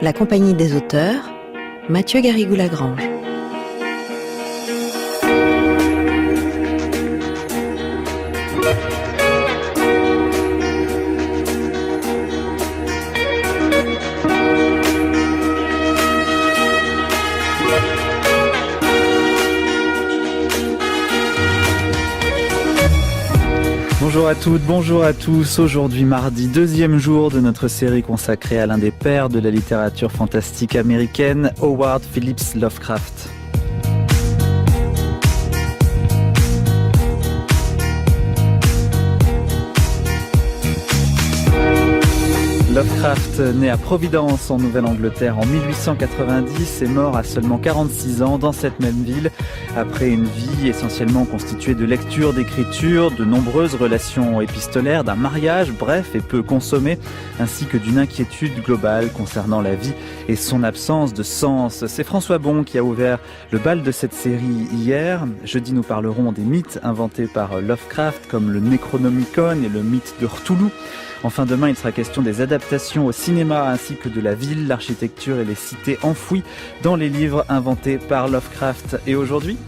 La Compagnie des auteurs, Mathieu Garrigou-Lagrange. Bonjour à toutes, bonjour à tous. Aujourd'hui mardi, deuxième jour de notre série consacrée à l'un des pères de la littérature fantastique américaine, Howard Phillips Lovecraft. Lovecraft, né à Providence en Nouvelle-Angleterre en 1890, est mort à seulement 46 ans dans cette même ville, après une vie essentiellement constituée de lecture, d'écriture, de nombreuses relations épistolaires, d'un mariage bref et peu consommé, ainsi que d'une inquiétude globale concernant la vie et son absence de sens. C'est François Bon qui a ouvert le bal de cette série hier. Jeudi, nous parlerons des mythes inventés par Lovecraft, comme le Necronomicon et le mythe de Cthulhu. Enfin, demain, il sera question des adaptations au cinéma ainsi que de la ville, l'architecture et les cités enfouies dans les livres inventés par Lovecraft. Et aujourd'hui ?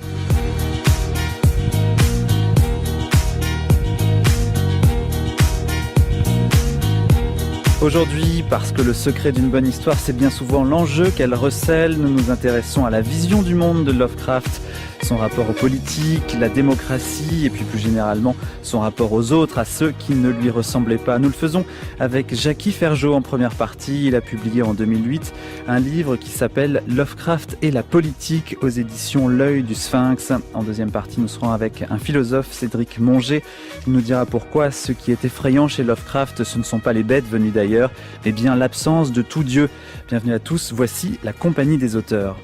Aujourd'hui, parce que le secret d'une bonne histoire, c'est bien souvent l'enjeu qu'elle recèle, nous nous intéressons à la vision du monde de Lovecraft, son rapport aux politiques, la démocratie et puis plus généralement son rapport aux autres, à ceux qui ne lui ressemblaient pas. Nous le faisons avec Jackie Ferjot en première partie. Il a publié en 2008 un livre qui s'appelle Lovecraft et la politique aux éditions L'œil du Sphinx. En deuxième partie, nous serons avec un philosophe, Cédric Monget. Il nous dira pourquoi ce qui est effrayant chez Lovecraft, ce ne sont pas les bêtes venues d'ailleurs, mais bien l'absence de tout Dieu. Bienvenue à tous, voici la Compagnie des auteurs.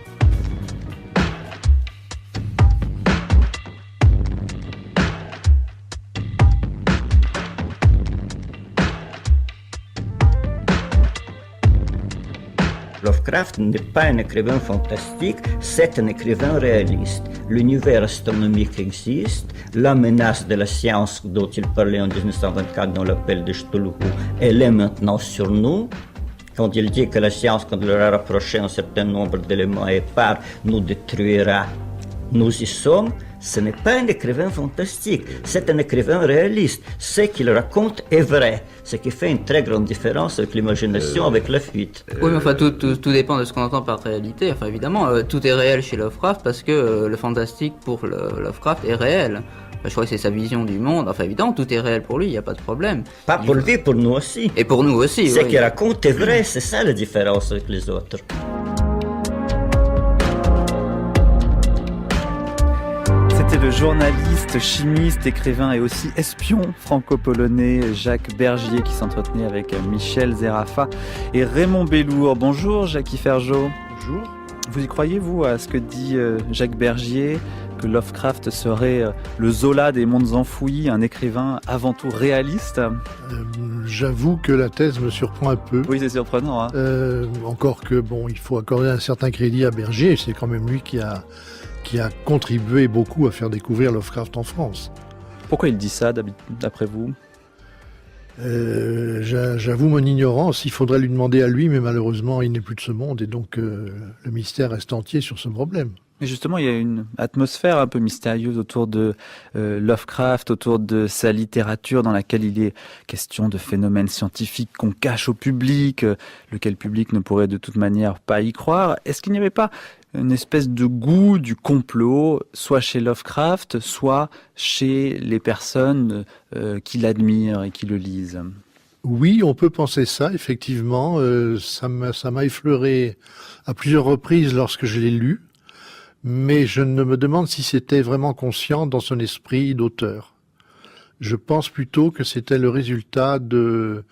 Lovecraft n'est pas un écrivain fantastique, c'est un écrivain réaliste. L'univers astronomique existe, la menace de la science dont il parlait en 1924 dans l'appel de Cthulhu, elle est maintenant sur nous. Quand il dit que la science, quand elle aura rapproché un certain nombre d'éléments épars, nous détruira, nous y sommes. Ce n'est pas un écrivain fantastique, c'est un écrivain réaliste. Ce qu'il raconte est vrai, ce qui fait une très grande différence avec l'imagination, avec la fuite. Oui, mais enfin, tout dépend de ce qu'on entend par réalité. Enfin, évidemment, tout est réel chez Lovecraft parce que le fantastique pour Lovecraft est réel. Je crois que c'est sa vision du monde. Enfin, évidemment, tout est réel pour lui, il n'y a pas de problème. Pas pour lui, pour nous aussi. Et pour nous aussi, Ce qu'il raconte est vrai, c'est ça la différence avec les autres. C'était le journaliste, chimiste, écrivain et aussi espion franco-polonais Jacques Bergier qui s'entretenait avec Michel Zerafa et Raymond Bellour. Bonjour Jackie Ferjot. Bonjour. Vous y croyez, vous, à ce que dit Jacques Bergier, que Lovecraft serait le Zola des mondes enfouis, un écrivain avant tout réaliste ? J'avoue que la thèse me surprend un peu. Oui, c'est surprenant. Encore que, il faut accorder un certain crédit à Bergier, c'est quand même lui qui a contribué beaucoup à faire découvrir Lovecraft en France. Pourquoi il dit ça, d'après vous ? J'avoue mon ignorance, il faudrait lui demander à lui, mais malheureusement il n'est plus de ce monde et donc le mystère reste entier sur ce problème. Mais justement, il y a une atmosphère un peu mystérieuse autour de Lovecraft, autour de sa littérature dans laquelle il est question de phénomènes scientifiques qu'on cache au public, lequel public ne pourrait de toute manière pas y croire. Est-ce qu'il n'y avait pas une espèce de goût du complot, soit chez Lovecraft, soit chez les personnes qui l'admirent et qui le lisent ? Oui, on peut penser ça, effectivement. Ça m'a effleuré à plusieurs reprises lorsque je l'ai lu. Mais je ne me demande si c'était vraiment conscient dans son esprit d'auteur. Je pense plutôt que c'était le résultat de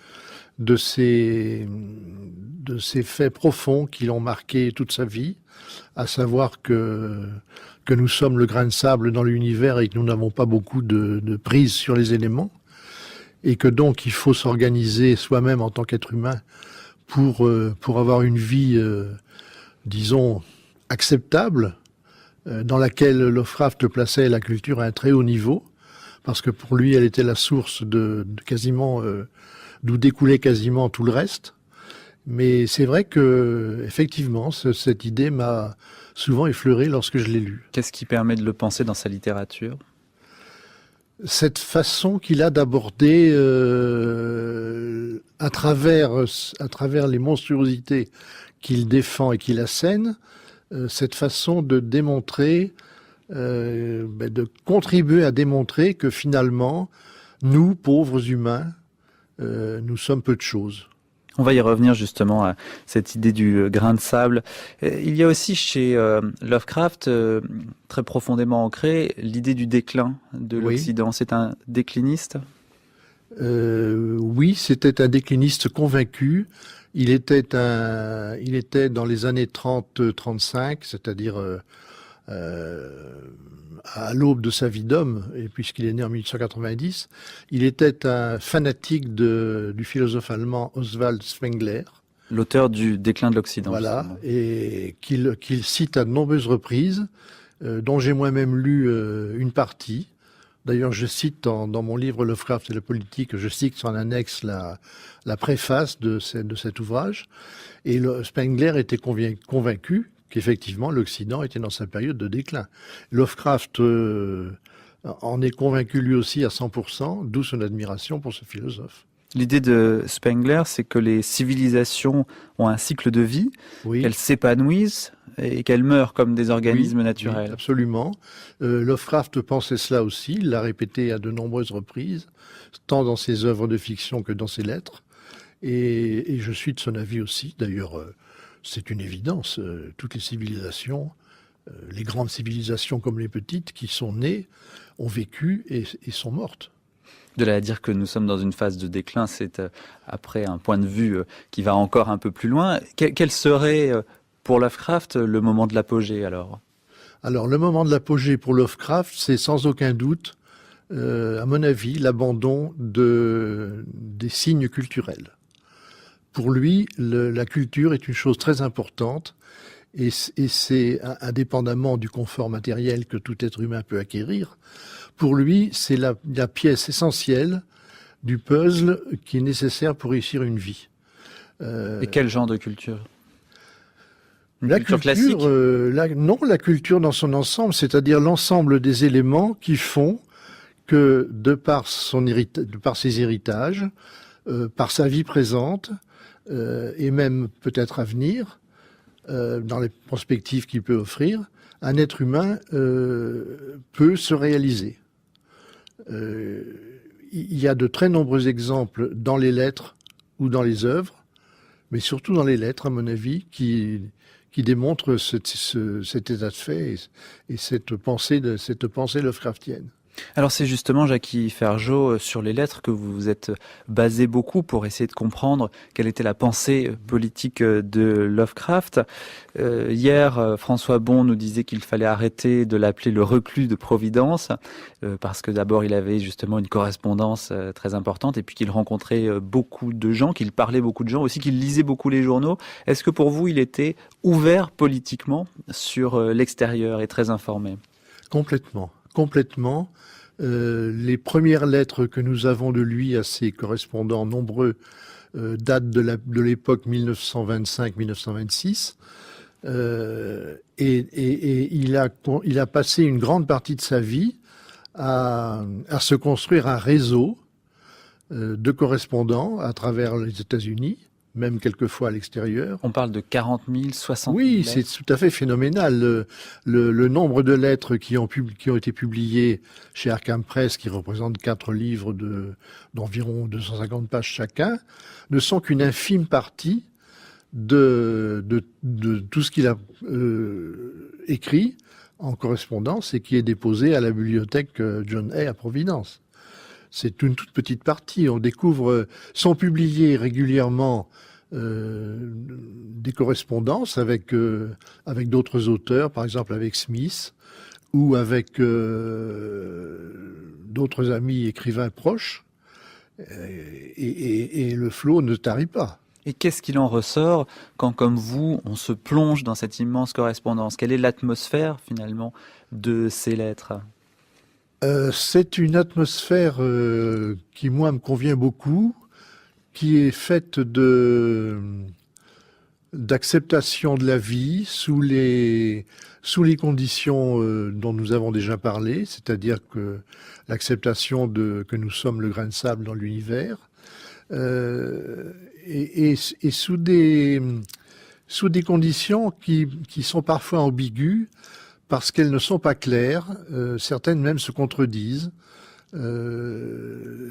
ces faits profonds qui l'ont marqué toute sa vie, à savoir que nous sommes le grain de sable dans l'univers et que nous n'avons pas beaucoup de prise sur les éléments, et que donc il faut s'organiser soi-même en tant qu'être humain pour avoir une vie, disons, acceptable, dans laquelle Lovecraft plaçait la culture à un très haut niveau, parce que pour lui, elle était la source de quasiment, d'où découlait quasiment tout le reste. Mais c'est vrai que, effectivement, cette idée m'a souvent effleuré lorsque je l'ai lu. Qu'est-ce qui permet de le penser dans sa littérature? Cette façon qu'il a d'aborder à travers les monstruosités qu'il défend et qu'il assène, cette façon de démontrer, de contribuer à démontrer que finalement, nous, pauvres humains, nous sommes peu de choses. On va y revenir justement à cette idée du grain de sable. Il y a aussi chez Lovecraft, très profondément ancré, l'idée du déclin de l'Occident. C'est un décliniste? Oui, c'était un décliniste convaincu. Il était dans les années 30-35, c'est-à-dire à l'aube de sa vie d'homme, et puisqu'il est né en 1890, il était un fanatique du philosophe allemand Oswald Spengler. L'auteur du Déclin de l'Occident. Voilà, justement. et qu'il cite à de nombreuses reprises, dont j'ai moi-même lu une partie. D'ailleurs, je cite dans mon livre Lovecraft et la politique, je cite en annexe la préface de cet ouvrage. Et Spengler était convaincu qu'effectivement l'Occident était dans sa période de déclin. Lovecraft en est convaincu lui aussi à 100%, d'où son admiration pour ce philosophe. L'idée de Spengler, c'est que les civilisations ont un cycle de vie, qu'elles s'épanouissent et qu'elles meurent comme des organismes naturels. Oui, absolument. Lovecraft pensait cela aussi, il l'a répété à de nombreuses reprises, tant dans ses œuvres de fiction que dans ses lettres. Et je suis de son avis aussi. D'ailleurs, c'est une évidence. Toutes les civilisations, les grandes civilisations comme les petites, qui sont nées, ont vécu et sont mortes. De là à dire que nous sommes dans une phase de déclin, c'est après un point de vue qui va encore un peu plus loin. Quel serait pour Lovecraft le moment de l'apogée alors? Alors le moment de l'apogée pour Lovecraft, c'est sans aucun doute, à mon avis, l'abandon des signes culturels. Pour lui, la culture est une chose très importante et c'est indépendamment du confort matériel que tout être humain peut acquérir. Pour lui, c'est la pièce essentielle du puzzle qui est nécessaire pour réussir une vie. Et quel genre de culture? La culture classique non, la culture dans son ensemble, c'est-à-dire l'ensemble des éléments qui font que, de par ses héritages, par sa vie présente, et même peut-être à venir, dans les perspectives qu'il peut offrir, un être humain peut se réaliser. Il y a de très nombreux exemples dans les lettres ou dans les œuvres, mais surtout dans les lettres, à mon avis, qui démontrent cet état de fait et cette pensée Lovecraftienne. Alors c'est justement, Jackie Ferjot, sur les lettres que vous vous êtes basé beaucoup pour essayer de comprendre quelle était la pensée politique de Lovecraft. Hier, François Bon nous disait qu'il fallait arrêter de l'appeler le reclus de Providence, parce que d'abord il avait justement une correspondance très importante, et puis qu'il rencontrait beaucoup de gens, qu'il parlait beaucoup de gens, aussi qu'il lisait beaucoup les journaux. Est-ce que pour vous il était ouvert politiquement sur l'extérieur et très informé? Complètement. Les premières lettres que nous avons de lui à ses correspondants nombreux datent de l'époque 1925-1926. Et il a passé une grande partie de sa vie à se construire un réseau de correspondants à travers les États-Unis, même quelquefois à l'extérieur. On parle de 40 000, 60 000 Oui, lettres. c'est tout à fait phénoménal. Le nombre de lettres qui ont été publiées chez Arkham Press, qui représentent 4 livres d'environ 250 pages chacun, ne sont qu'une infime partie de tout ce qu'il a écrit en correspondance et qui est déposé à la bibliothèque John Hay à Providence. C'est une toute petite partie. On découvre, sont publiées régulièrement des correspondances avec d'autres auteurs, par exemple avec Smith ou avec d'autres amis écrivains proches, et le flot ne tarit pas. Et qu'est-ce qu'il en ressort quand, comme vous, on se plonge dans cette immense correspondance? Quelle est l'atmosphère, finalement, de ces lettres? C'est une atmosphère qui, moi, me convient beaucoup, qui est faite de d'acceptation de la vie sous les conditions dont nous avons déjà parlé, c'est-à-dire que l'acceptation que nous sommes le grain de sable dans l'univers, et sous des conditions qui sont parfois ambiguës parce qu'elles ne sont pas claires, certaines même se contredisent.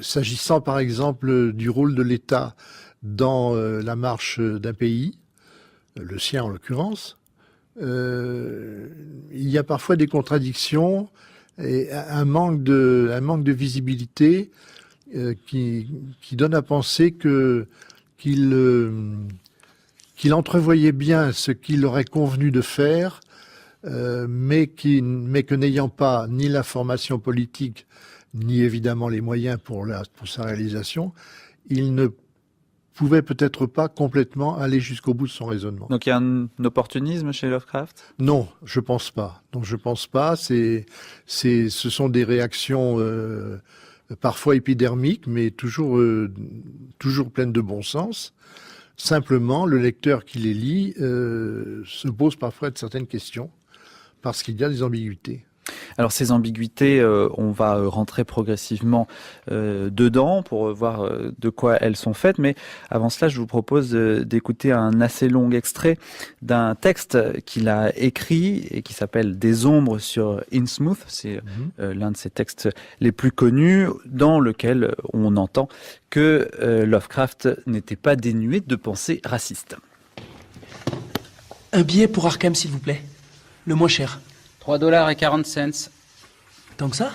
S'agissant par exemple du rôle de l'État dans la marche d'un pays, le sien en l'occurrence, il y a parfois des contradictions et un manque de visibilité qui donne à penser qu'il entrevoyait bien ce qu'il aurait convenu de faire, mais que n'ayant pas ni la formation politique, ni évidemment les moyens pour sa réalisation, il ne pouvait peut-être pas complètement aller jusqu'au bout de son raisonnement. Donc il y a un opportunisme chez Lovecraft ? Non, je pense pas. Non, je pense pas. Ce sont des réactions parfois épidermiques, mais toujours pleines de bon sens. Simplement, le lecteur qui les lit se pose parfois de certaines questions parce qu'il y a des ambiguïtés. Alors ces ambiguïtés, on va rentrer progressivement dedans pour voir de quoi elles sont faites. Mais avant cela, je vous propose d'écouter un assez long extrait d'un texte qu'il a écrit et qui s'appelle « Des ombres sur Innsmouth ». C'est l'un de ses textes les plus connus, dans lequel on entend que Lovecraft n'était pas dénué de pensées racistes. Un billet pour Arkham, s'il vous plaît. Le moins cher. $3.40. Tant que ça?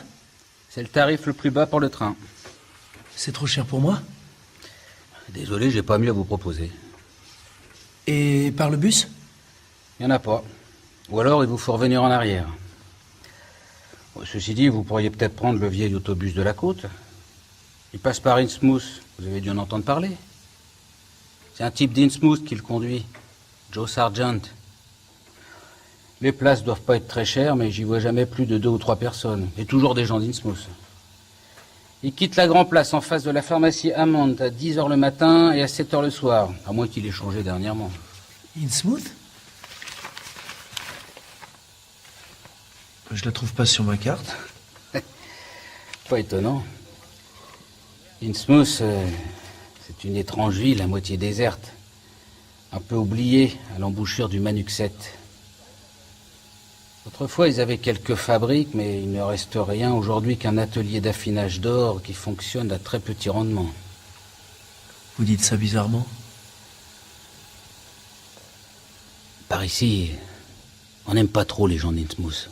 C'est le tarif le plus bas pour le train. C'est trop cher pour moi. Désolé, j'ai pas mieux à vous proposer. Et par le bus? Il y en a pas. Ou alors il vous faut revenir en arrière. Bon, ceci dit, vous pourriez peut-être prendre le vieil autobus de la côte. Il passe par Innsmouth. Vous avez dû en entendre parler. C'est un type d'Innsmouth qui le conduit. Joe Sargent. Les places doivent pas être très chères, mais j'y vois jamais plus de 2 ou 3 personnes. Et toujours des gens d'Innsmouth. Il quitte la Grand Place en face de la pharmacie Hammond à 10h le matin et à 7h le soir. À moins qu'il ait changé dernièrement. Innsmouth? Je la trouve pas sur ma carte. Pas étonnant. Innsmouth, c'est une étrange ville à moitié déserte. Un peu oubliée à l'embouchure du Manuxet. Autrefois, ils avaient quelques fabriques, mais il ne reste rien aujourd'hui qu'un atelier d'affinage d'or qui fonctionne à très petit rendement. Vous dites ça bizarrement? Par ici, on n'aime pas trop les gens d'Innsmouth.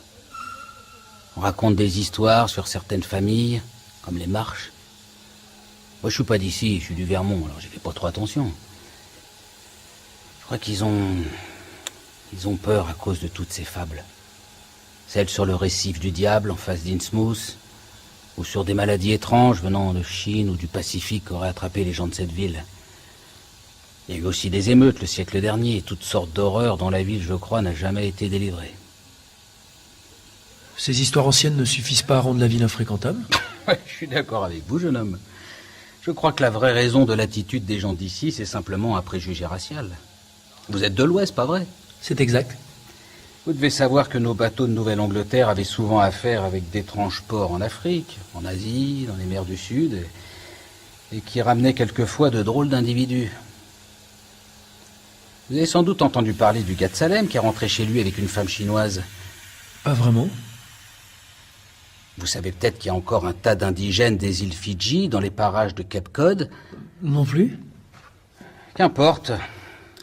On raconte des histoires sur certaines familles, comme les Marches. Moi, je suis pas d'ici, je suis du Vermont, alors j'y fais pas trop attention. Je crois qu'ils ont peur à cause de toutes ces fables. Celle sur le récif du diable en face d'Innsmouth, ou sur des maladies étranges venant de Chine ou du Pacifique qui auraient attrapé les gens de cette ville. Il y a eu aussi des émeutes le siècle dernier, et toutes sortes d'horreurs dont la ville, je crois, n'a jamais été délivrée. Ces histoires anciennes ne suffisent pas à rendre la ville infréquentable? Ouais, je suis d'accord avec vous, jeune homme. Je crois que la vraie raison de l'attitude des gens d'ici, c'est simplement un préjugé racial. Vous êtes de l'Ouest, pas vrai? C'est exact. Vous devez savoir que nos bateaux de Nouvelle-Angleterre avaient souvent affaire avec d'étranges ports en Afrique, en Asie, dans les mers du Sud, et qui ramenaient quelquefois de drôles d'individus. Vous avez sans doute entendu parler du gars de Salem qui est rentré chez lui avec une femme chinoise. Pas vraiment. Vous savez peut-être qu'il y a encore un tas d'indigènes des îles Fidji dans les parages de Cape Cod. Non plus. Qu'importe.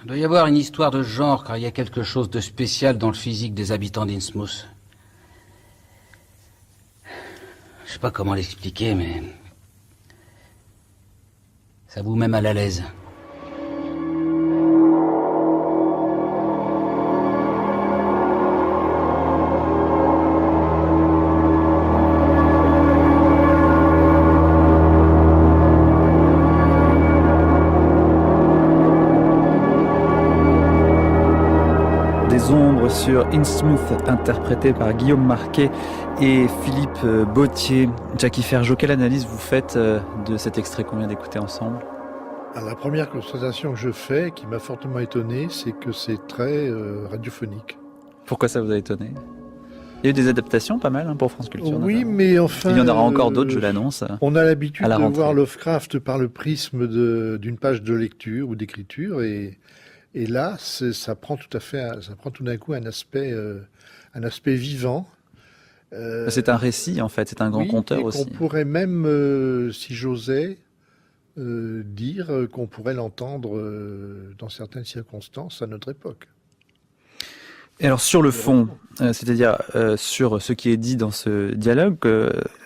Il doit y avoir une histoire de genre, car il y a quelque chose de spécial dans le physique des habitants d'Innsmouth. Je sais pas comment l'expliquer, mais ça vous met mal à l'aise. Ombres sur Innsmouth, interprété par Guillaume Marquet et Philippe Bauthier. Jackie Ferjot, quelle analyse vous faites de cet extrait qu'on vient d'écouter ensemble? La première constatation que je fais, qui m'a fortement étonné, c'est que c'est très radiophonique. Pourquoi ça vous a étonné? Il y a eu des adaptations pas mal pour France Culture. Oui, notamment. mais enfin... Il y en aura encore d'autres, je l'annonce. On a l'habitude à la de rentrée. voir Lovecraft par le prisme d'une page de lecture ou d'écriture, et là, ça prend tout d'un coup un aspect vivant. C'est un récit, en fait, c'est un grand Oui, conteur et aussi. qu'on pourrait même, si j'osais, dire qu'on pourrait l'entendre dans certaines circonstances à notre époque. Et alors sur le fond, c'est-à-dire sur ce qui est dit dans ce dialogue,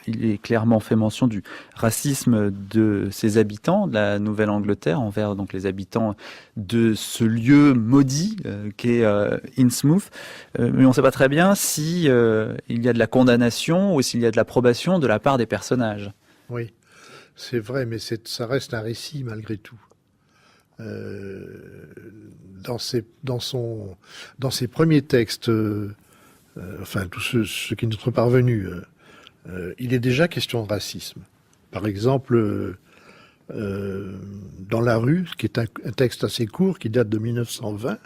il est clairement fait mention du racisme de ses habitants de la Nouvelle-Angleterre envers donc les habitants de ce lieu maudit qu'est Innsmouth. Mais on ne sait pas très bien si il y a de la condamnation ou s'il y a de l'approbation de la part des personnages. Oui, c'est vrai, mais ça reste un récit malgré tout. Dans ses premiers textes, enfin tous ceux qui nous sont parvenus, il est déjà question de racisme. Par exemple, dans La Rue, qui est un texte assez court, qui date de 1920,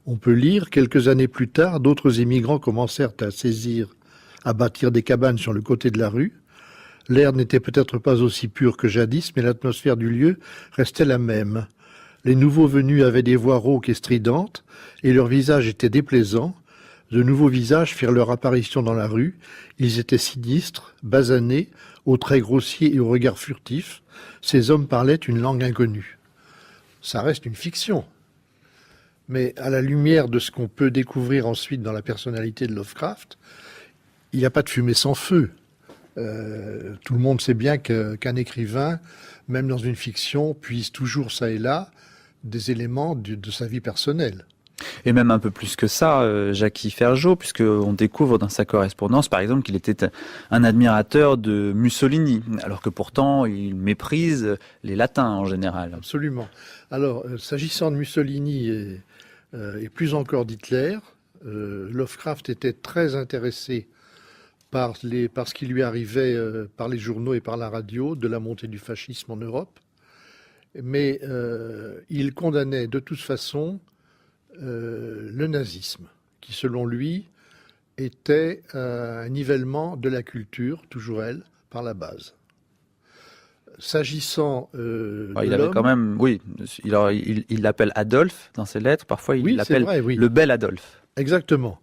on peut lire: quelques années plus tard, d'autres immigrants commencèrent à bâtir des cabanes sur le côté de la rue. L'air n'était peut-être pas aussi pur que jadis, mais l'atmosphère du lieu restait la même. Les nouveaux venus avaient des voix rauques et stridentes, et leurs visages étaient déplaisants. De nouveaux visages firent leur apparition dans la rue. Ils étaient sinistres, basanés, aux traits grossiers et au regard furtif. Ces hommes parlaient une langue inconnue. Ça reste une fiction. Mais à la lumière de ce qu'on peut découvrir ensuite dans la personnalité de Lovecraft, il n'y a pas de fumée sans feu. Tout le monde sait bien qu'un écrivain, même dans une fiction, puise toujours ça et là des éléments de sa vie personnelle. Et même un peu plus que ça, Jackie Ferjot, puisqu'on découvre dans sa correspondance, par exemple, qu'il était un admirateur de Mussolini, alors que pourtant il méprise les latins en général. Absolument. Alors, s'agissant de Mussolini et plus encore d'Hitler, Lovecraft était très intéressé par ce qui lui arrivait par les journaux et par la radio de la montée du fascisme en Europe. Mais il condamnait de toute façon le nazisme, qui selon lui était un nivellement de la culture, toujours elle, par la base. S'agissant de il avait l'homme, quand même, oui, il l'appelle Adolphe dans ses lettres, parfois il l'appelle le bel Adolphe. Exactement.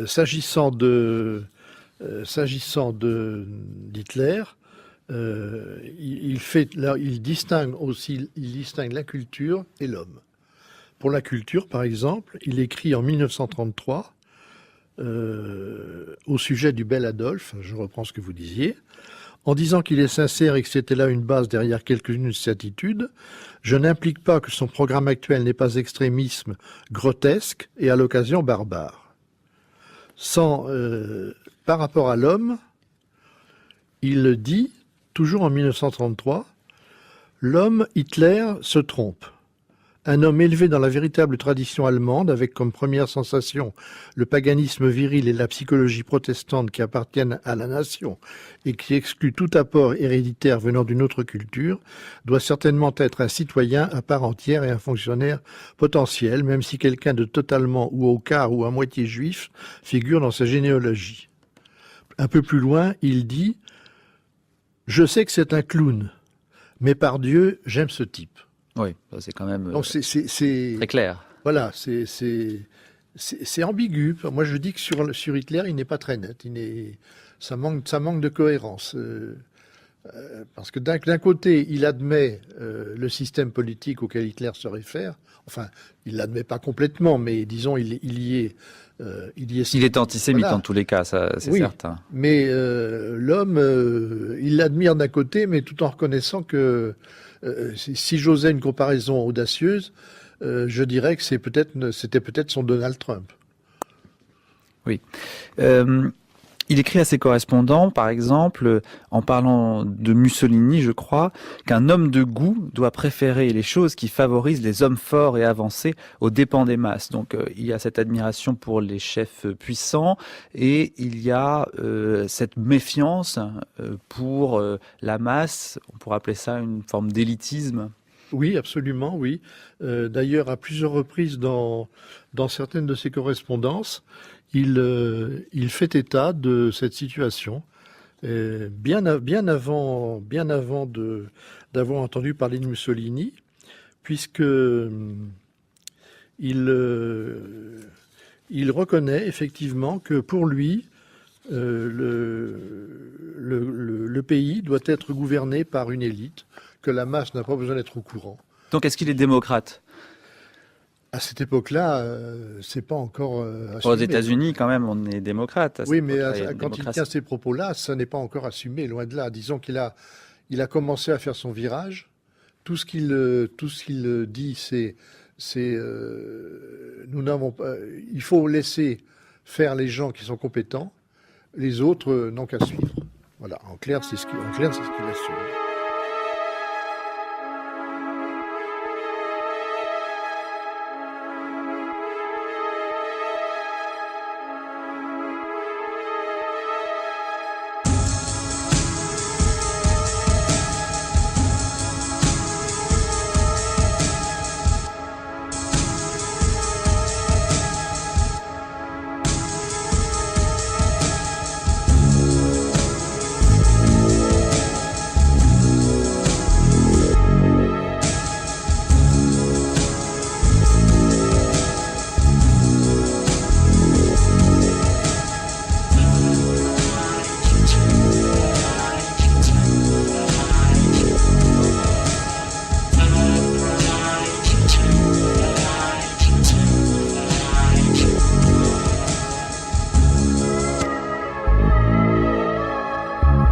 S'agissant d'Hitler, il distingue la culture et l'homme. Pour la culture, par exemple, il écrit en 1933 au sujet du bel Adolphe, je reprends ce que vous disiez, en disant qu'il est sincère et que c'était là une base derrière quelques-unes de ses attitudes. Je n'implique pas que son programme actuel n'est pas extrémisme grotesque et à l'occasion barbare. Par rapport à l'homme, il dit, toujours en 1933, l'homme Hitler se trompe. Un homme élevé dans la véritable tradition allemande, avec comme première sensation le paganisme viril et la psychologie protestante qui appartiennent à la nation et qui exclut tout apport héréditaire venant d'une autre culture, doit certainement être un citoyen à part entière et un fonctionnaire potentiel, même si quelqu'un de totalement ou au quart ou à moitié juif figure dans sa généalogie. Un peu plus loin, il dit « Je sais que c'est un clown, mais par Dieu, j'aime ce type. » Oui, c'est quand même Donc c'est très clair. Voilà, c'est ambigu. Moi, je dis que sur Hitler, il n'est pas très net. Ça manque de cohérence. Parce que d'un côté, il admet le système politique auquel Hitler se réfère. Enfin, il l'admet pas complètement, mais disons, il y est. Il est antisémite voilà. En tous les cas, ça, c'est certain. Mais l'homme, il l'admire d'un côté, mais tout en reconnaissant que si j'osais une comparaison audacieuse, je dirais que c'était peut-être son Donald Trump. Oui. Il écrit à ses correspondants, par exemple, en parlant de Mussolini, je crois, qu'un homme de goût doit préférer les choses qui favorisent les hommes forts et avancés aux dépens des masses. Donc il y a cette admiration pour les chefs puissants et il y a cette méfiance pour la masse. On pourrait appeler ça une forme d'élitisme. Oui, absolument, oui. D'ailleurs, à plusieurs reprises dans certaines de ses correspondances, il fait état de cette situation. Bien avant d'avoir entendu parler de Mussolini, puisque il reconnaît effectivement que pour lui, le pays doit être gouverné par une élite, que la masse n'a pas besoin d'être au courant. Donc est-ce qu'il est démocrate? À cette époque-là, c'est pas encore assumé. Aux États-Unis, quand même, on est démocrate. Oui, mais quand il tient ces propos-là, ça n'est pas encore assumé, loin de là. Disons qu'il a commencé à faire son virage. Tout ce qu'il dit, c'est nous n'avons pas. Il faut laisser faire les gens qui sont compétents. Les autres n'ont qu'à suivre. Voilà. En clair, c'est ce qu'il assume.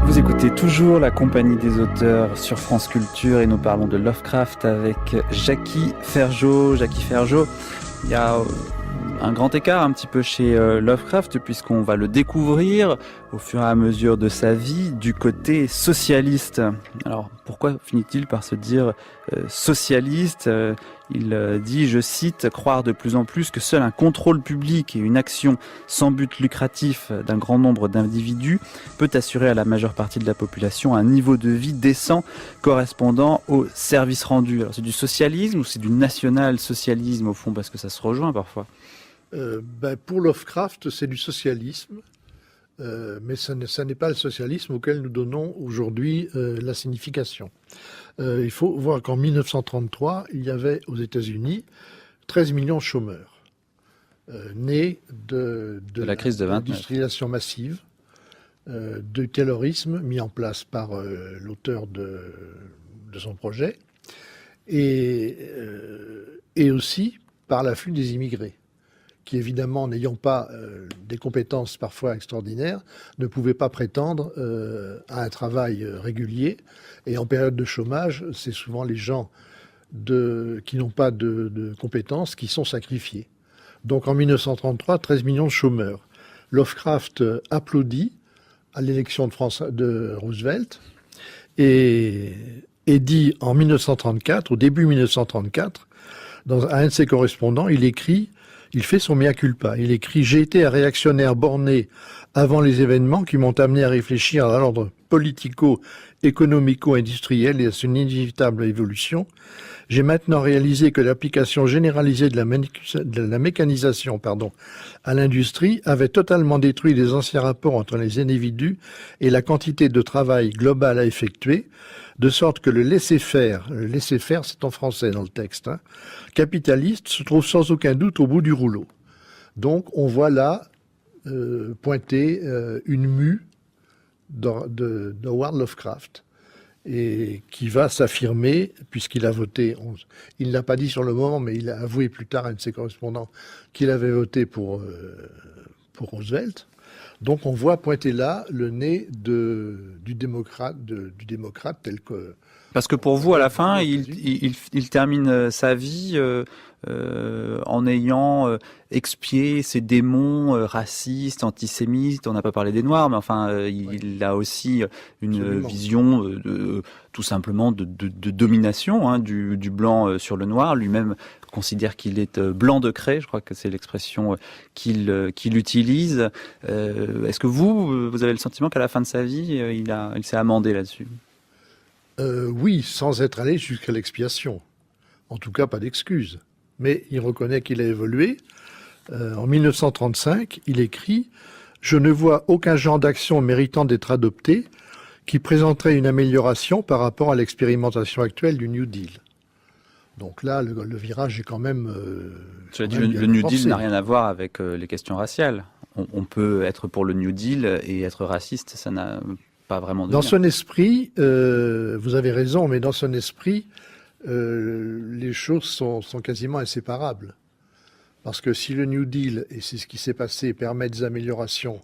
Vous écoutez toujours la compagnie des auteurs sur France Culture et nous parlons de Lovecraft avec Jackie Ferjot. Jackie Ferjot, il y a un grand écart un petit peu chez Lovecraft puisqu'on va le découvrir au fur et à mesure de sa vie du côté socialiste. Alors pourquoi finit-il par se dire socialiste? Il dit, je cite, « Croire de plus en plus que seul un contrôle public et une action sans but lucratif d'un grand nombre d'individus peut assurer à la majeure partie de la population un niveau de vie décent correspondant au service rendu. » Alors c'est du socialisme ou c'est du national-socialisme au fond, parce que ça se rejoint parfois? Pour Lovecraft, c'est du socialisme, mais ça n'est pas le socialisme auquel nous donnons aujourd'hui la signification. Il faut voir qu'en 1933, il y avait aux États-Unis 13 millions de chômeurs, nés de la crise de 29. L'industrialisation massive, de taylorisme mis en place par l'auteur de son projet, et aussi par l'afflux des immigrés, qui évidemment, n'ayant pas des compétences parfois extraordinaires, ne pouvaient pas prétendre à un travail régulier. Et en période de chômage, c'est souvent les gens qui n'ont pas de compétences qui sont sacrifiés. Donc en 1933, 13 millions de chômeurs. Lovecraft applaudit à l'élection de Roosevelt et dit en 1934, au début 1934, à un de ses correspondants, il fait son mea culpa. Il écrit « J'ai été un réactionnaire borné avant les événements qui m'ont amené à réfléchir à l'ordre politico-économico-industriel et à son inévitable évolution. J'ai maintenant réalisé que l'application généralisée de la mécanisation à l'industrie avait totalement détruit les anciens rapports entre les individus et la quantité de travail global à effectuer, de sorte que le laisser-faire c'est en français dans le texte, capitaliste se trouve sans aucun doute au bout du rouleau. » Donc on voit là pointer une mue de Howard Lovecraft, et qui va s'affirmer, puisqu'il a voté, il ne l'a pas dit sur le moment, mais il a avoué plus tard à un de ses correspondants qu'il avait voté pour Roosevelt. Donc on voit pointer là le nez du démocrate tel que... Parce que pour vous, à la fin, il termine sa vie en ayant expié ses démons racistes, antisémites. On n'a pas parlé des Noirs, mais enfin, il a aussi une Absolument. vision tout simplement de domination du blanc sur le noir. Lui-même considère qu'il est blanc de craie, je crois que c'est l'expression qu'il utilise. Est-ce que vous avez le sentiment qu'à la fin de sa vie, il s'est amendé là-dessus? Oui, sans être allé jusqu'à l'expiation. En tout cas, pas d'excuse. Mais il reconnaît qu'il a évolué. En 1935, il écrit « Je ne vois aucun genre d'action méritant d'être adopté qui présenterait une amélioration par rapport à l'expérimentation actuelle du New Deal. » Donc là, le virage est quand même... Cela dit, le New Deal n'a rien à voir avec les questions raciales. On peut être pour le New Deal et être raciste, ça n'a pas vraiment de lien. Dans son esprit, vous avez raison, mais dans son esprit, les choses sont quasiment inséparables. Parce que si le New Deal, et c'est ce qui s'est passé, permet des améliorations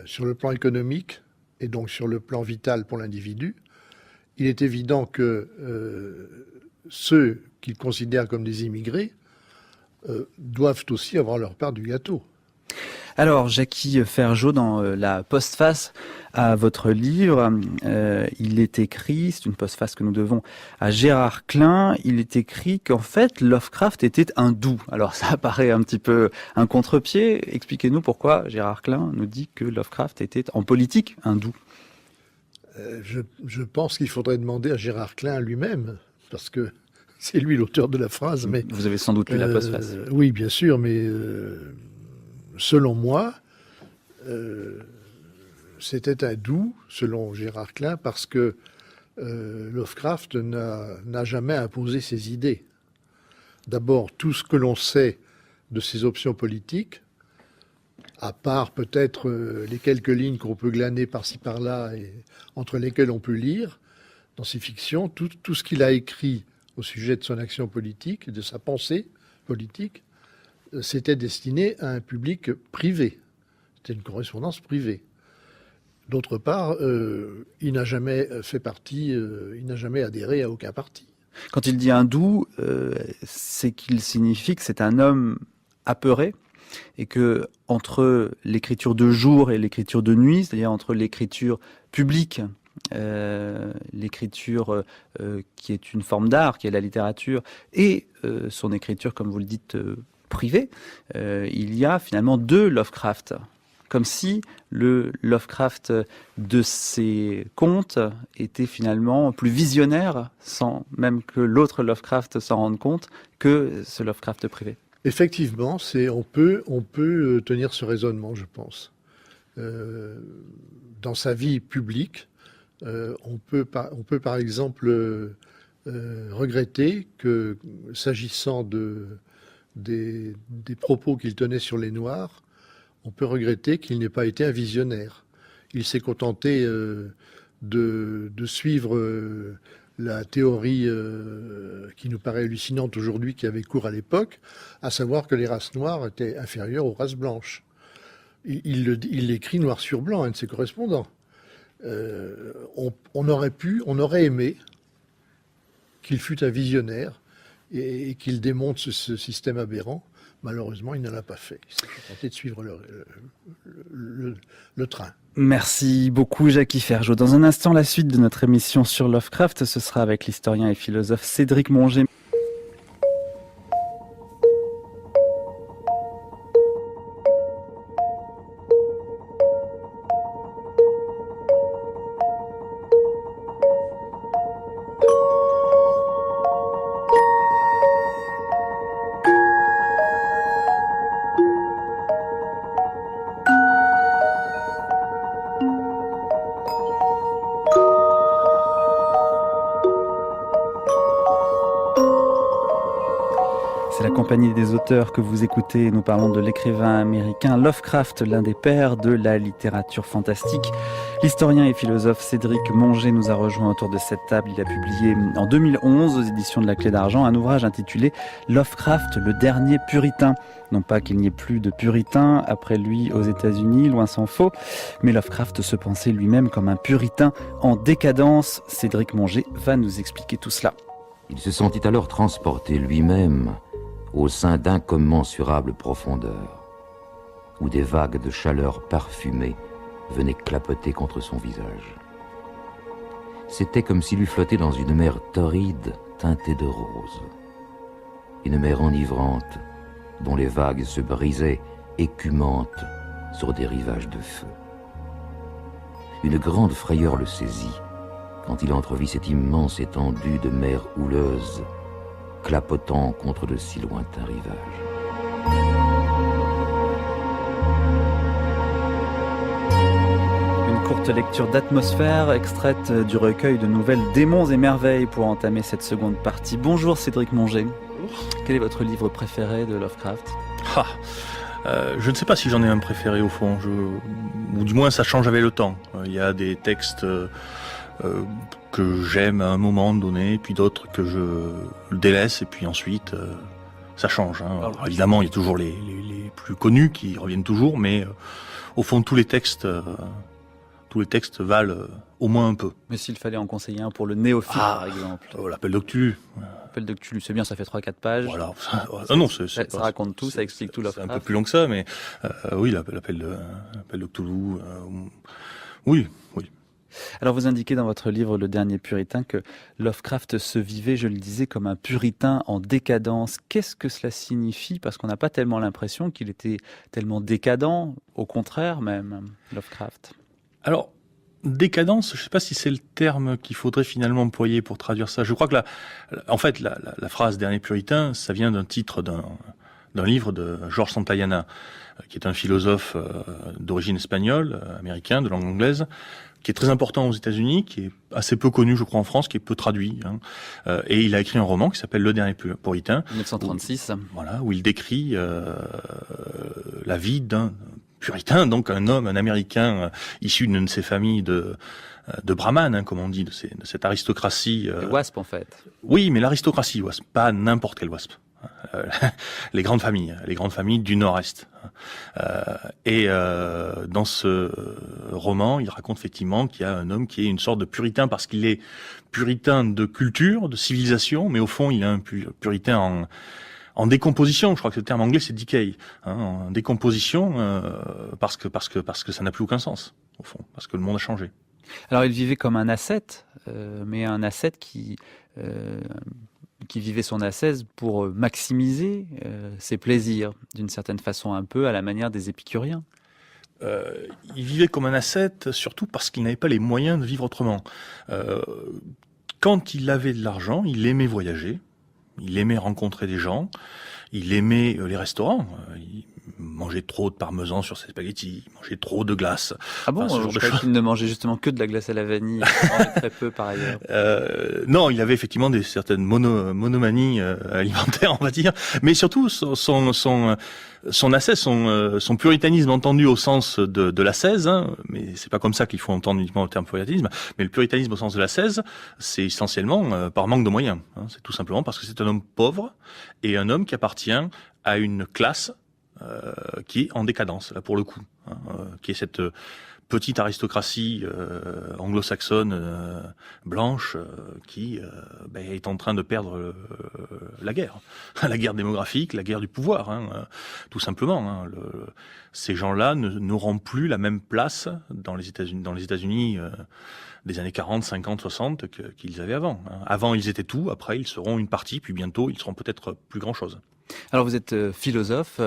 sur le plan économique, et donc sur le plan vital pour l'individu, il est évident que ceux qu'il considère comme des immigrés doivent aussi avoir leur part du gâteau. Alors, Jackie Ferjot, dans la postface à votre livre, il est écrit, c'est une postface que nous devons à Gérard Klein, il est écrit qu'en fait, Lovecraft était hindou. Alors, ça paraît un petit peu un contre-pied. Expliquez-nous pourquoi Gérard Klein nous dit que Lovecraft était en politique hindou. Je pense qu'il faudrait demander à Gérard Klein lui-même, parce que c'est lui l'auteur de la phrase. Mais vous avez sans doute lu la postface. Oui, bien sûr, mais selon moi, c'était hindou, selon Gérard Klein, parce que Lovecraft n'a jamais imposé ses idées. D'abord, tout ce que l'on sait de ses options politiques, à part peut-être les quelques lignes qu'on peut glaner par-ci par-là et entre lesquelles on peut lire, dans ses fictions, tout ce qu'il a écrit au sujet de son action politique, de sa pensée politique, c'était destiné à un public privé. C'était une correspondance privée. D'autre part, il n'a jamais fait partie, il n'a jamais adhéré à aucun parti. Quand il dit hindou, c'est qu'il signifie que c'est un homme apeuré, et que entre l'écriture de jour et l'écriture de nuit, c'est-à-dire entre l'écriture publique, l'écriture qui est une forme d'art, qui est la littérature, et son écriture, comme vous le dites, privée, il y a finalement deux Lovecraft. Comme si le Lovecraft de ses contes était finalement plus visionnaire, sans même que l'autre Lovecraft s'en rende compte, que ce Lovecraft privé. Effectivement, on peut tenir ce raisonnement, je pense. Dans sa vie publique, on peut par exemple regretter que, s'agissant des propos qu'il tenait sur les Noirs, on peut regretter qu'il n'ait pas été un visionnaire. Il s'est contenté de suivre la théorie qui nous paraît hallucinante aujourd'hui, qui avait cours à l'époque, à savoir que les races noires étaient inférieures aux races blanches. Il l'écrit noir sur blanc, un de ses correspondants. On aurait aimé qu'il fût un visionnaire et qu'il démonte ce système aberrant. Malheureusement, il ne l'a pas fait. Il s'est contenté de suivre le train. Merci beaucoup, Jackie Ferjot. Dans un instant, la suite de notre émission sur Lovecraft, ce sera avec l'historien et philosophe Cédric Monget. Compagnie des auteurs que vous écoutez, nous parlons de l'écrivain américain Lovecraft, l'un des pères de la littérature fantastique. L'historien et philosophe Cédric Monget nous a rejoint autour de cette table. Il a publié en 2011 aux éditions de la Clé d'Argent un ouvrage intitulé Lovecraft, le dernier puritain. Non pas qu'il n'y ait plus de puritains après lui aux États-Unis, loin s'en faut, mais Lovecraft se pensait lui-même comme un puritain en décadence. Cédric Monget va nous expliquer tout cela. Il se sentit alors transporté lui-même au sein d'incommensurables profondeurs, où des vagues de chaleur parfumée venaient clapoter contre son visage. C'était comme s'il eût flotté dans une mer torride teintée de rose. Une mer enivrante, dont les vagues se brisaient, écumantes, sur des rivages de feu. Une grande frayeur le saisit, quand il entrevit cette immense étendue de mer houleuse, clapotant contre de si lointains rivages. Une courte lecture d'atmosphère extraite du recueil de nouvelles Démons et merveilles pour entamer cette seconde partie. Bonjour Cédric Monget. Quel est votre livre préféré de Lovecraft ? Je ne sais pas si j'en ai un préféré au fond, ou du moins ça change avec le temps. Il y a des textes que j'aime à un moment donné, puis d'autres que je délaisse, et puis ensuite ça change. Alors, évidemment, il y a toujours les plus connus qui reviennent toujours, mais au fond tous les textes valent au moins un peu. Mais s'il fallait en conseiller un pour le néophyte, par exemple. L'appel de Cthulhu. L'appel de Cthulhu, c'est bien, ça fait 3-4 pages. Voilà. Ça raconte tout, ça explique tout. C'est un peu plus long que ça, mais oui, l'appel de Cthulhu. Oui. Alors vous indiquez dans votre livre Le Dernier Puritain que Lovecraft se vivait, je le disais, comme un puritain en décadence. Qu'est-ce que cela signifie ? Parce qu'on n'a pas tellement l'impression qu'il était tellement décadent, au contraire même, Lovecraft. Alors, décadence, je ne sais pas si c'est le terme qu'il faudrait finalement employer pour traduire ça. Je crois que la phrase Dernier Puritain, ça vient d'un titre d'un livre de George Santayana, qui est un philosophe d'origine espagnole, américain, de langue anglaise, qui est très important aux États-Unis, qui est assez peu connu, je crois, en France, qui est peu traduit. Et il a écrit un roman qui s'appelle Le Dernier Puritain. 1936. Où il décrit la vie d'un puritain, donc un homme, un Américain issu d'une de ces familles de brahmanes, comme on dit, de cette aristocratie. Les wasps, en fait. Oui, mais l'aristocratie wasp, pas n'importe quel wasp. Les grandes familles du Nord-Est. Et dans ce roman, il raconte effectivement qu'il y a un homme qui est une sorte de puritain parce qu'il est puritain de culture, de civilisation, mais au fond, il est un puritain en décomposition. Je crois que le terme anglais c'est decay, en décomposition, parce que ça n'a plus aucun sens au fond, parce que le monde a changé. Alors il vivait comme un ascète, mais un ascète qui vivait son ascèse pour maximiser ses plaisirs, d'une certaine façon un peu à la manière des épicuriens. Il vivait comme un ascète, surtout parce qu'il n'avait pas les moyens de vivre autrement. Quand il avait de l'argent, il aimait voyager, il aimait rencontrer des gens, il aimait les restaurants. Il mangeait trop de parmesan sur ses spaghettis, il mangeait trop de glace. Ah bon, je crois qu'il ne mangeait justement que de la glace à la vanille, il mangeait très peu par ailleurs. Non, il avait effectivement certaines monomanies alimentaires, on va dire, mais surtout son ascèse, son puritanisme entendu au sens de l'ascèse, mais c'est pas comme ça qu'il faut entendre uniquement le terme puritanisme, mais le puritanisme au sens de l'ascèse, c'est essentiellement par manque de moyens. C'est tout simplement parce que c'est un homme pauvre et un homme qui appartient à une classe qui est en décadence, là pour le coup, qui est cette petite aristocratie anglo-saxonne blanche qui est en train de perdre la guerre, la guerre démographique, la guerre du pouvoir, tout simplement. Ces gens-là n'auront plus la même place dans les États-Unis des années 40, 50, 60 qu'ils avaient avant. Avant, ils étaient tout, après, ils seront une partie, puis bientôt, ils seront peut-être plus grand-chose. Alors vous êtes philosophe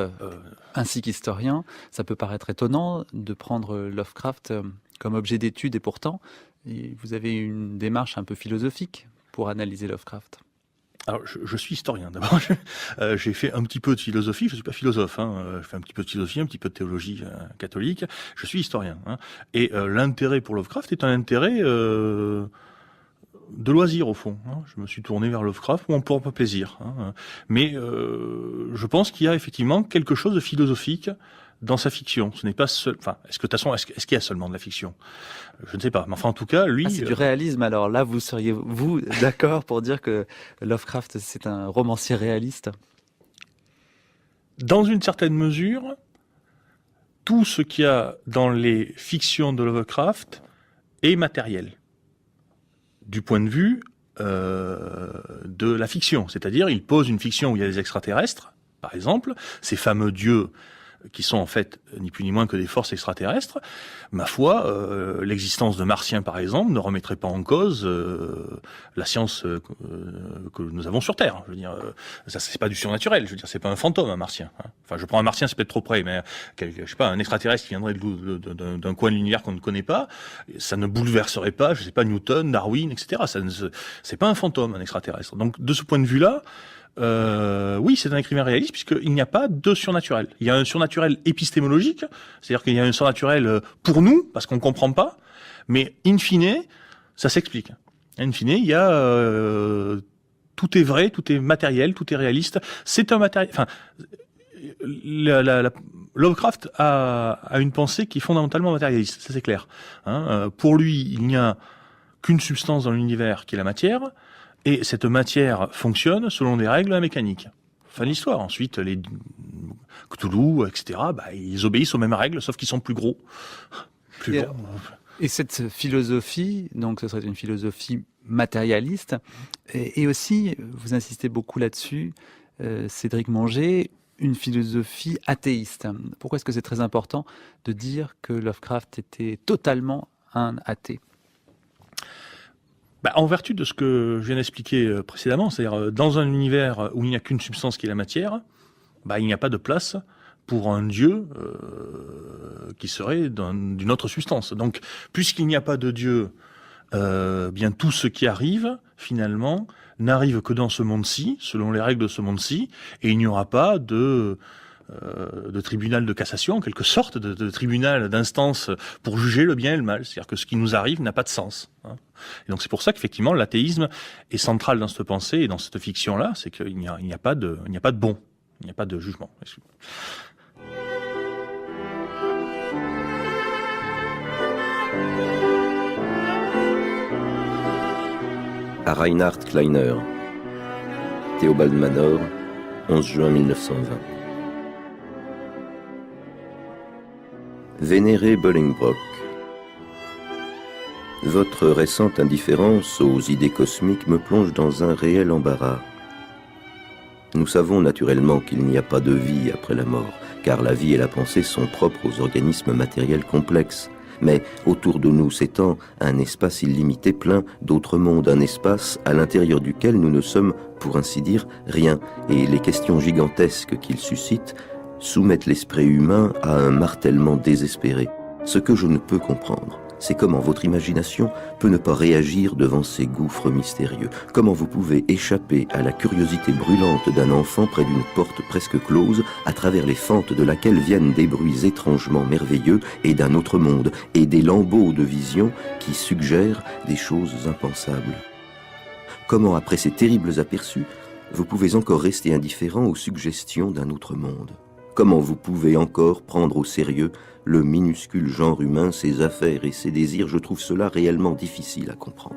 ainsi qu'historien. Ça peut paraître étonnant de prendre Lovecraft comme objet d'étude et pourtant vous avez une démarche un peu philosophique pour analyser Lovecraft. Alors je suis historien d'abord. J'ai fait un petit peu de philosophie. Je suis pas philosophe. Je fais un petit peu de philosophie, un petit peu de théologie catholique. Je suis historien. Et l'intérêt pour Lovecraft est un intérêt de loisir au fond. Je me suis tourné vers Lovecraft pour un peu plaisir. Mais je pense qu'il y a effectivement quelque chose de philosophique dans sa fiction. Ce n'est pas seul. Enfin, est-ce qu'il y a seulement de la fiction ? Je ne sais pas. Mais enfin, en tout cas, lui. C'est du réalisme. Alors là, vous seriez d'accord pour dire que Lovecraft c'est un romancier réaliste ? Dans une certaine mesure, tout ce qu'il y a dans les fictions de Lovecraft est matériel. Du point de vue de la fiction. C'est-à-dire, il pose une fiction où il y a des extraterrestres, par exemple, ces fameux dieux qui sont en fait ni plus ni moins que des forces extraterrestres. Ma foi, l'existence de Martiens, par exemple, ne remettrait pas en cause la science que nous avons sur Terre. Je veux dire, ça c'est pas du surnaturel. Je veux dire, c'est pas un fantôme, un Martien. Enfin, je prends un Martien, c'est peut-être trop près, mais je sais pas, un extraterrestre qui viendrait d'un coin de l'univers qu'on ne connaît pas, ça ne bouleverserait pas, je sais pas, Newton, Darwin, etc. C'est pas un fantôme, un extraterrestre. Donc, de ce point de vue-là, oui, c'est un écrivain réaliste puisqu'il n'y a pas de surnaturel. Il y a un surnaturel épistémologique, c'est-à-dire qu'il y a un surnaturel pour nous, parce qu'on ne comprend pas, mais in fine, ça s'explique. In fine, il y a tout est vrai, tout est matériel, tout est réaliste. C'est un matériel. Enfin, Lovecraft a une pensée qui est fondamentalement matérialiste, ça c'est clair. Pour lui, il n'y a qu'une substance dans l'univers qui est la matière, et cette matière fonctionne selon des règles de la mécanique. Fin de l'histoire. Ensuite, les Cthulhu, etc., ils obéissent aux mêmes règles, sauf qu'ils sont plus gros. Plus gros. Et cette philosophie, donc ce serait une philosophie matérialiste, et aussi, vous insistez beaucoup là-dessus, Cédric Monget, une philosophie athéiste. Pourquoi est-ce que c'est très important de dire que Lovecraft était totalement un athée ? En vertu de ce que je viens d'expliquer précédemment, c'est-à-dire dans un univers où il n'y a qu'une substance qui est la matière, il n'y a pas de place pour un dieu qui serait d'une autre substance. Donc, puisqu'il n'y a pas de dieu, bien tout ce qui arrive, finalement, n'arrive que dans ce monde-ci, selon les règles de ce monde-ci, et il n'y aura pas de tribunal de cassation, en quelque sorte, de tribunal d'instance pour juger le bien et le mal. C'est-à-dire que ce qui nous arrive n'a pas de sens. Et donc c'est pour ça qu'effectivement l'athéisme est central dans cette pensée et dans cette fiction-là, c'est qu'il n'y a pas de bon, il n'y a pas de jugement. À Reinhard Kleiner, Theobald Manor, 11 juin 1920. Vénéré Bolingbroke, votre récente indifférence aux idées cosmiques me plonge dans un réel embarras. Nous savons naturellement qu'il n'y a pas de vie après la mort, car la vie et la pensée sont propres aux organismes matériels complexes. Mais autour de nous s'étend un espace illimité plein d'autres mondes, un espace à l'intérieur duquel nous ne sommes, pour ainsi dire, rien, et les questions gigantesques qu'il suscite soumettent l'esprit humain à un martèlement désespéré. Ce que je ne peux comprendre, c'est comment votre imagination peut ne pas réagir devant ces gouffres mystérieux. Comment vous pouvez échapper à la curiosité brûlante d'un enfant près d'une porte presque close, à travers les fentes de laquelle viennent des bruits étrangement merveilleux et d'un autre monde, et des lambeaux de vision qui suggèrent des choses impensables. Comment, après ces terribles aperçus, vous pouvez encore rester indifférent aux suggestions d'un autre monde? Comment vous pouvez encore prendre au sérieux le minuscule genre humain, ses affaires et ses désirs? Je trouve cela réellement difficile à comprendre.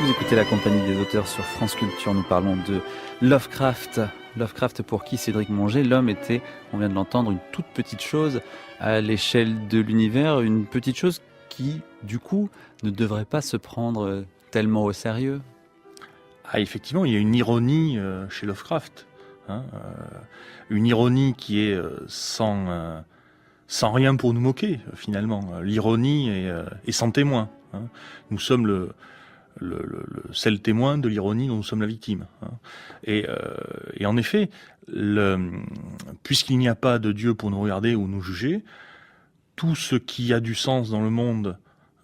Vous écoutez la compagnie des auteurs sur France Culture. Nous parlons de Lovecraft. Lovecraft pour qui, Cédric Monget, l'homme était, on vient de l'entendre, une toute petite chose à l'échelle de l'univers, une petite chose qui, du coup, ne devrait pas se prendre tellement au sérieux. Effectivement, il y a une ironie chez Lovecraft. Une ironie qui est sans rien pour nous moquer, finalement. L'ironie est sans témoin. Nous sommes le seul témoin de l'ironie dont nous sommes la victime. Et en effet, puisqu'il n'y a pas de Dieu pour nous regarder ou nous juger, tout ce qui a du sens dans le monde,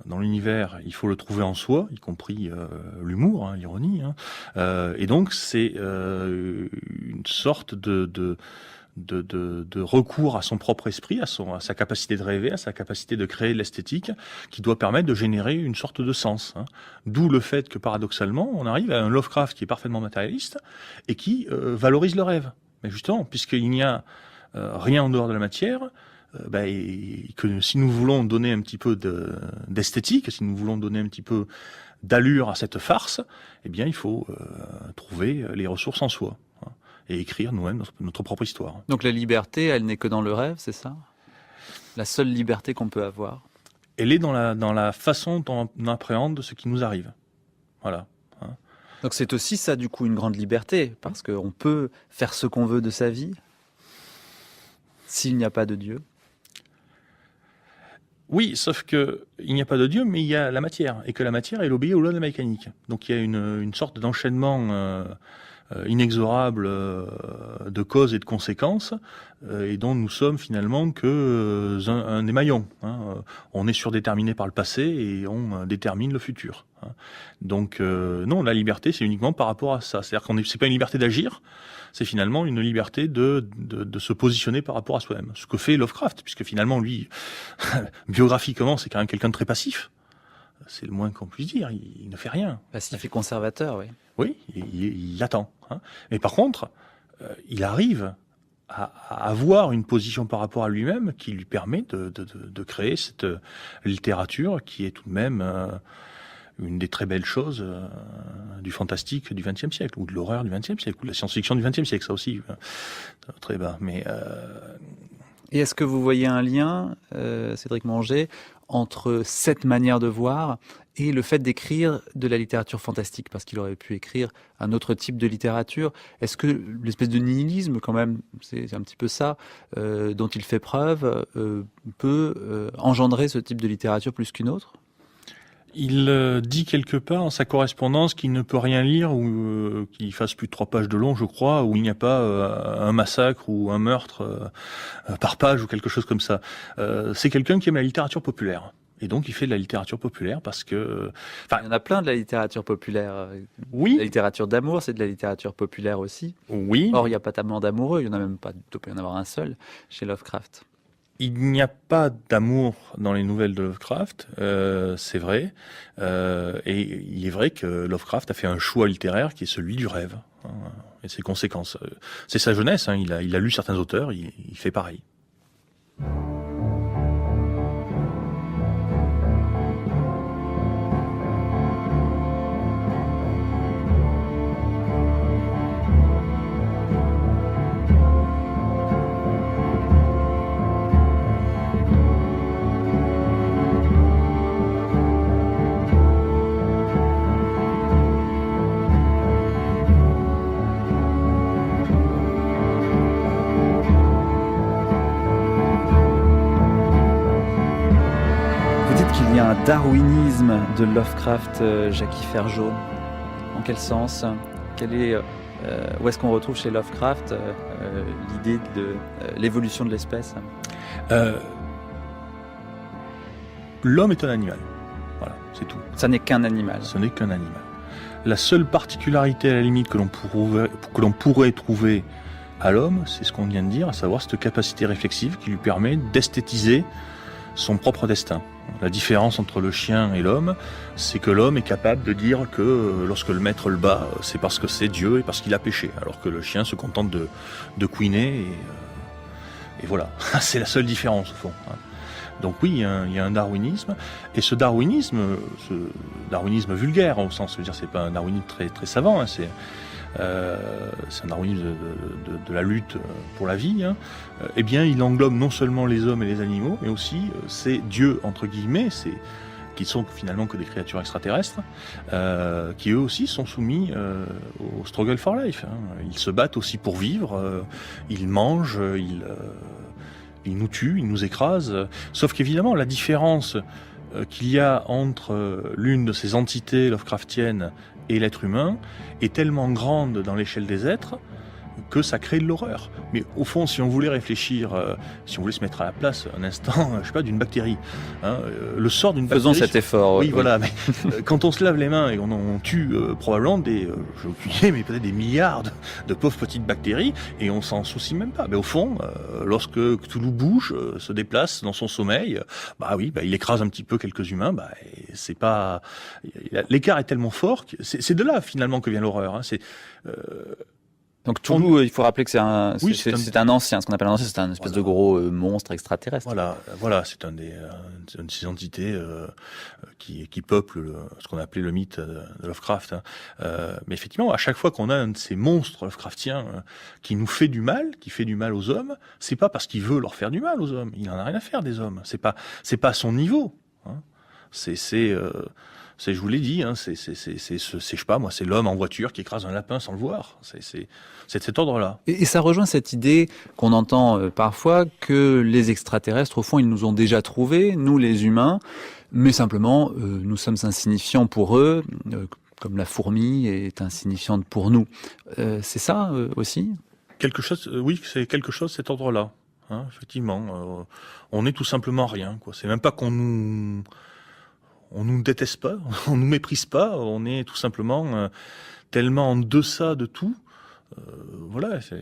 dans l'univers, il faut le trouver en soi, y compris l'humour, l'ironie. Et donc c'est une sorte de recours à son propre esprit, à sa capacité de rêver, à sa capacité de créer de l'esthétique, qui doit permettre de générer une sorte de sens. D'où le fait que, paradoxalement, on arrive à un Lovecraft qui est parfaitement matérialiste et qui valorise le rêve. Mais justement, puisqu'il n'y a rien en dehors de la matière, et que si nous voulons donner un petit peu d'esthétique, si nous voulons donner un petit peu d'allure à cette farce, eh bien, il faut trouver les ressources en soi. Et écrire nous-mêmes notre propre histoire. Donc la liberté, elle n'est que dans le rêve, c'est ça? La seule liberté qu'on peut avoir? Elle est dans la façon dont on appréhende ce qui nous arrive. Voilà. Donc c'est aussi ça, du coup, une grande liberté, parce qu'on peut faire ce qu'on veut de sa vie, s'il n'y a pas de Dieu. Oui, sauf qu'il n'y a pas de Dieu, mais il y a la matière, et que la matière, elle obéit aux lois de la mécanique. Donc il y a une sorte d'enchaînement inexorable de causes et de conséquences, et dont nous sommes finalement que un émaillon. On est surdéterminé par le passé et on détermine le futur. Donc non, la liberté, c'est uniquement par rapport à ça. C'est-à-dire c'est pas une liberté d'agir, c'est finalement une liberté de se positionner par rapport à soi-même. Ce que fait Lovecraft, puisque finalement, lui, biographiquement, c'est quand même quelqu'un de très passif. C'est le moins qu'on puisse dire. Il ne fait rien. Passif et conservateur, oui. Oui, il attend. Mais par contre, il arrive à avoir une position par rapport à lui-même qui lui permet de créer cette littérature qui est tout de même une des très belles choses du fantastique du XXe siècle, ou de l'horreur du XXe siècle, ou de la science-fiction du XXe siècle, ça aussi, très bas. Mais et est-ce que vous voyez un lien, Cédric Monget, entre cette manière de voir et le fait d'écrire de la littérature fantastique, parce qu'il aurait pu écrire un autre type de littérature? Est-ce que l'espèce de nihilisme, quand même, c'est un petit peu ça, dont il fait preuve, peut engendrer ce type de littérature plus qu'une autre? Il dit quelque part en sa correspondance qu'il ne peut rien lire ou qu'il fasse plus de 3 pages de long, je crois, où il n'y a pas un massacre ou un meurtre par page ou quelque chose comme ça. C'est quelqu'un qui aime la littérature populaire. Et donc, il fait de la littérature populaire parce que... il y en a plein de la littérature populaire. Oui. La littérature d'amour, c'est de la littérature populaire aussi. Oui. Or, il n'y a pas tellement d'amoureux. Il n'y en a même pas, il peut y en avoir un seul chez Lovecraft. Il n'y a pas d'amour dans les nouvelles de Lovecraft, c'est vrai. Et il est vrai que Lovecraft a fait un choix littéraire qui est celui du rêve, et ses conséquences. C'est sa jeunesse, il a lu certains auteurs, il fait pareil. Il y a un darwinisme de Lovecraft, Jackie Ferjot. En quel sens? Où est-ce qu'on retrouve chez Lovecraft l'idée de l'évolution de l'espèce? L'homme est un animal. Voilà, c'est tout. Ça n'est qu'un animal. Ce n'est qu'un animal. La seule particularité, à la limite, que l'on pourrait trouver à l'homme, c'est ce qu'on vient de dire, à savoir cette capacité réflexive qui lui permet d'esthétiser son propre destin. La différence entre le chien et l'homme, c'est que l'homme est capable de dire que lorsque le maître le bat, c'est parce que c'est Dieu et parce qu'il a péché, alors que le chien se contente de couiner et voilà. C'est la seule différence au fond. Donc oui, il y a un darwinisme, et ce darwinisme vulgaire, au sens, c'est-à-dire c'est pas un darwinisme très très savant, c'est un darwinisme de la lutte pour la vie, eh bien il englobe non seulement les hommes et les animaux, mais aussi ces dieux entre guillemets, qui sont finalement que des créatures extraterrestres, qui eux aussi sont soumis au struggle for life. Ils se battent aussi pour vivre, ils mangent, ils nous tuent, ils nous écrasent. Sauf qu'évidemment, la différence qu'il y a entre l'une de ces entités Lovecraftiennes et l'être humain est tellement grande dans l'échelle des êtres que ça crée de l'horreur. Mais au fond, si on voulait réfléchir, si on voulait se mettre à la place un instant, je sais pas, d'une bactérie, le sort d'une bactérie... Faisons cet effort. Oui, voilà, mais quand on se lave les mains et on tue probablement j'ai aucune idée, mais peut-être des milliards de pauvres petites bactéries, et on s'en soucie même pas. Mais au fond, lorsque Cthulhu bouge, se déplace dans son sommeil, il écrase un petit peu quelques humains, c'est pas... L'écart est tellement fort, c'est de là finalement que vient l'horreur. Donc Cthulhu, il faut rappeler que c'est un ancien, ce qu'on appelle un ancien, c'est un espèce de gros monstre extraterrestre. Voilà, c'est une de ces entités qui peuplent ce qu'on appelait le mythe de Lovecraft. Mais effectivement, à chaque fois qu'on a un de ces monstres Lovecraftiens qui nous fait du mal, qui fait du mal aux hommes, c'est pas parce qu'il veut leur faire du mal aux hommes. Il en a rien à faire des hommes. C'est pas à son niveau. Je vous l'ai dit, c'est je sais pas moi, c'est l'homme en voiture qui écrase un lapin sans le voir. C'est de cet ordre-là. Et ça rejoint cette idée qu'on entend parfois que les extraterrestres, au fond, ils nous ont déjà trouvés, nous les humains, mais simplement, nous sommes insignifiants pour eux, comme la fourmi est insignifiante pour nous. C'est ça aussi ? Quelque chose, oui, c'est quelque chose de cet ordre-là. Hein, effectivement, on est tout simplement rien, quoi. C'est même pas on nous déteste pas, on nous méprise pas, on est tout simplement tellement en deçà de tout. Voilà, c'est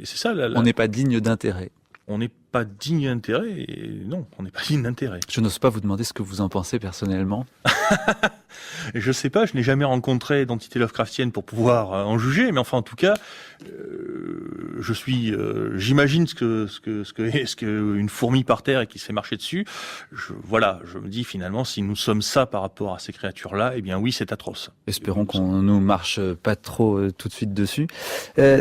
ça. On n'est pas digne d'intérêt. On n'est pas digne d'intérêt, et non, on n'est pas digne d'intérêt. Je n'ose pas vous demander ce que vous en pensez personnellement. Je sais pas, je n'ai jamais rencontré d'entité Lovecraftienne pour pouvoir en juger, mais enfin en tout cas, j'imagine ce que une fourmi par terre et qui se fait marcher dessus. Je me dis finalement, si nous sommes ça par rapport à ces créatures-là, eh bien oui, c'est atroce. Espérons qu'on nous marche pas trop tout de suite dessus.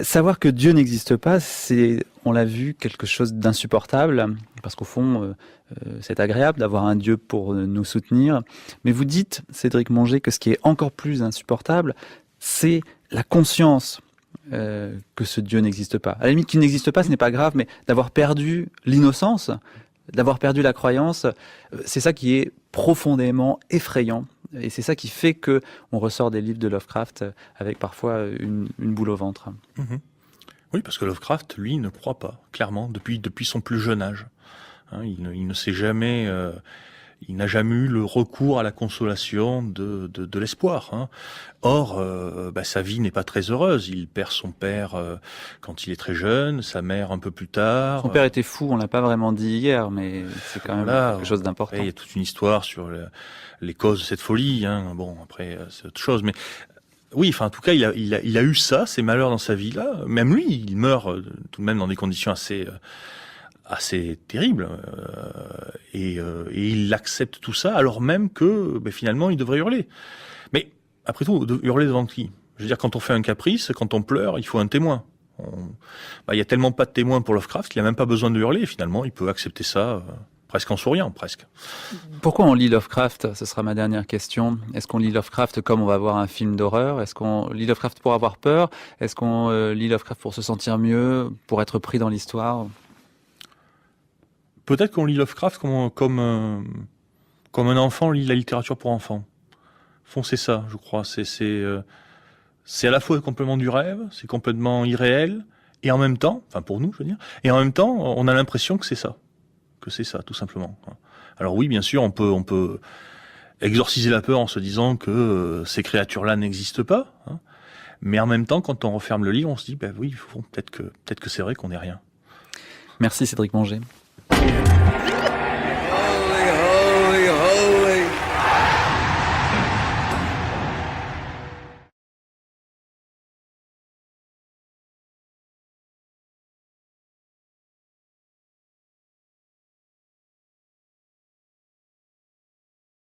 Savoir que Dieu n'existe pas, c'est, on l'a vu, quelque chose d'insupportable, parce qu'au fond, c'est agréable d'avoir un Dieu pour nous soutenir. Mais vous dites, Cédric Monget, que ce qui est encore plus insupportable, c'est la conscience que ce Dieu n'existe pas. À la limite, qu'il n'existe pas, ce n'est pas grave, mais d'avoir perdu l'innocence, d'avoir perdu la croyance, c'est ça qui est profondément effrayant. Et c'est ça qui fait que on ressort des livres de Lovecraft avec parfois une boule au ventre. Mmh. Oui, parce que Lovecraft, lui, ne croit pas, clairement, depuis son plus jeune âge. Hein, il ne s'est jamais... il n'a jamais eu le recours à la consolation de l'espoir. Hein. Or, sa vie n'est pas très heureuse. Il perd son père quand il est très jeune, sa mère un peu plus tard. Son père était fou, on l'a pas vraiment dit hier, mais c'est quand même quelque chose d'important. Il y a toute une histoire sur les causes de cette folie. Hein. Bon, après, c'est autre chose. Mais oui, enfin, en tout cas, il a eu ça, ces malheurs dans sa vie-là. Même lui, il meurt tout de même dans des conditions assez terrible, et il accepte tout ça alors même que finalement il devrait hurler. Mais après tout, hurler devant qui ? Je veux dire, quand on fait un caprice, quand on pleure, il faut un témoin. Il y a tellement pas de témoins pour Lovecraft qu'il n'a même pas besoin de hurler. Finalement, il peut accepter ça presque en souriant, presque. Pourquoi on lit Lovecraft ? Ce sera ma dernière question. Est-ce qu'on lit Lovecraft comme on va voir un film d'horreur ? Est-ce qu'on lit Lovecraft pour avoir peur ? Est-ce qu'on lit Lovecraft pour se sentir mieux, pour être pris dans l'histoire ? Peut-être qu'on lit Lovecraft comme un enfant lit la littérature pour enfants. Au fond, c'est ça, je crois. C'est à la fois complètement du rêve, c'est complètement irréel, et en même temps, enfin pour nous, je veux dire, et en même temps, on a l'impression que c'est ça, tout simplement. Alors oui, bien sûr, on peut exorciser la peur en se disant que ces créatures-là n'existent pas, hein, mais en même temps, quand on referme le livre, on se dit, oui, peut-être que c'est vrai qu'on n'est rien. Merci Cédric Monget.